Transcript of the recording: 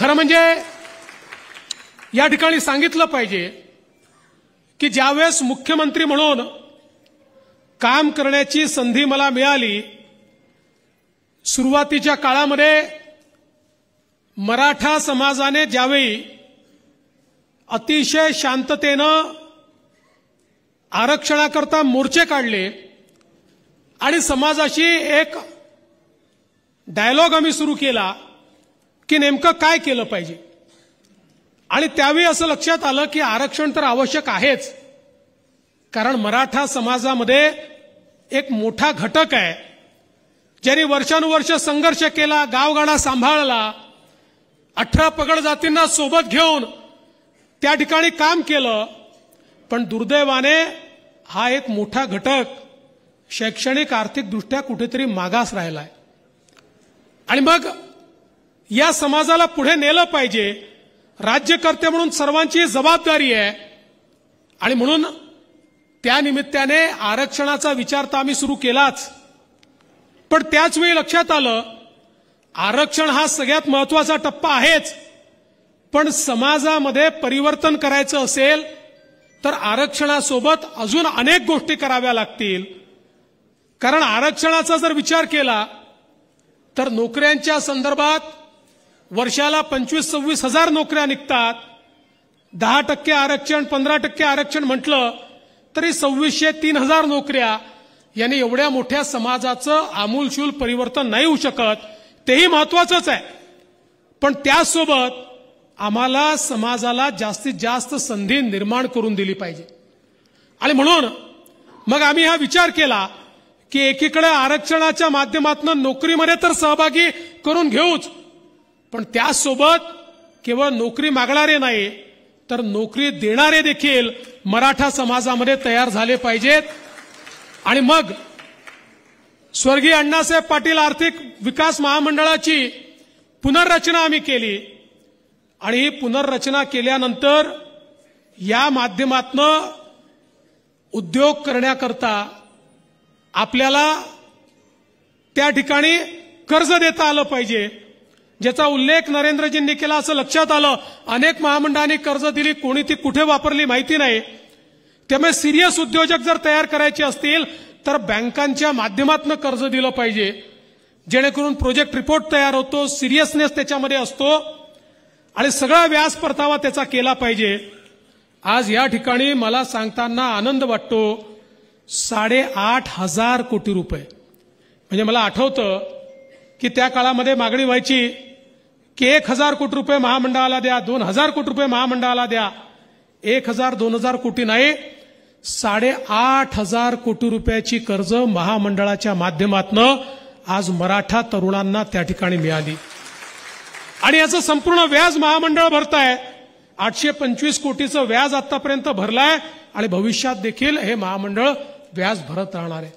खरं म्हणजे या ठिकाणी सांगितलं पाहिजे की ज्यावेळेस मुख्यमंत्री म्हणून काम करण्याची संधी मला मिळाली, सुरुवातीच्या काळामध्ये मराठा समाजाने ज्यावेळी अतिशय शांततेनं आरक्षणाकरता मोर्चे काढले आणि समाजाशी एक डायलॉग आम्ही सुरू केला की नेमकं काय केलं पाहिजे, आणि त्यावेळी असं लक्षात आलं की आरक्षण तर आवश्यक आहेच, कारण मराठा समाजामध्ये एक मोठा घटक आहे ज्यांनी वर्षानुवर्ष संघर्ष केला, गावगाडा सांभाळला, 18 पगड जातींना सोबत घेऊन त्या ठिकाणी काम केलं, पण दुर्दैवाने हा एक मोठा घटक शैक्षणिक आर्थिकदृष्ट्या कुठेतरी मागास राहिलाय. आणि मग या समाजाला पुढे नेलं पाहिजे, राज्यकर्ते म्हणून सर्वांची जबाबदारी आहे, आणि म्हणून त्या निमित्ताने आरक्षणाचा विचार तर आम्ही सुरू केलाच, पण त्याच वेळी लक्षात आलं आरक्षण हा सगळ्यात महत्वाचा टप्पा आहेच, पण समाजामध्ये परिवर्तन करायचं असेल तर आरक्षणासोबत अजून अनेक गोष्टी कराव्या लागतील. कारण आरक्षणाचा जर विचार केला तर नोकऱ्यांच्या संदर्भात वर्षाला 25-26 हजार नोकऱ्या निघतात. 10% आरक्षण, 15% आरक्षण म्हटलं तरी 2600-3000 नोकऱ्या, याने एवढ्या मोठ्या समाजाचं आमूलशूल परिवर्तन नाही होऊ शकत. तेही महत्वाचंच आहे, पण त्यासोबत आम्हाला समाजाला जास्तीत जास्त संधी निर्माण करून दिली पाहिजे. आणि म्हणून मग आम्ही हा विचार केला की एकीकडे आरक्षणाच्या माध्यमातून नोकरीमध्ये तर सहभागी करून घेऊच, पण त्यासोबत केवळ नोकरी मागणारे नाही तर नोकरी देणारे देखील मराठा समाजामध्ये तयार झाले पाहिजेत. आणि मग स्वर्गीय अण्णासाहेब पाटील आर्थिक विकास महामंडळाची पुनर्रचना आम्ही केली, आणि ही पुनर्रचना केल्यानंतर या माध्यमातून उद्योग करण्याकरता आपल्याला त्या ठिकाणी कर्ज देता आलं पाहिजे, ज्याचा उल्लेख नरेंद्रजींनी केला. असं लक्षात आलं अनेक महामंडळांनी कर्ज दिली, कोणी ती कुठे वापरली माहिती नाही. त्यामुळे सिरियस उद्योजक जर तयार करायचे असतील तर बँकांच्या माध्यमातून कर्ज दिलं पाहिजे, जेणेकरून प्रोजेक्ट रिपोर्ट तयार होतो, सिरियसनेस त्याच्यामध्ये असतो, आणि सगळा व्याज परतावा त्याचा केला पाहिजे. आज या ठिकाणी मला सांगताना आनंद वाटतो 8,500 कोटी रुपये. म्हणजे मला आठवतं की त्या काळामध्ये मागणी व्हायची की 1,000 कोटी रुपये महामंडळाला द्या, 2,000 कोटी रुपये महामंडळाला द्या. 1,000-2,000 कोटी नाही, 8,500 कोटी रुपयाची कर्ज महामंडळाच्या माध्यमातून आज मराठा तरुणांना त्या ठिकाणी मिळाली, आणि याचं संपूर्ण व्याज महामंडळ भरताय. 825 कोटीचं व्याज आतापर्यंत भरलाय, आणि भविष्यात देखील हे महामंडळ व्याज भरत राहणार आहे.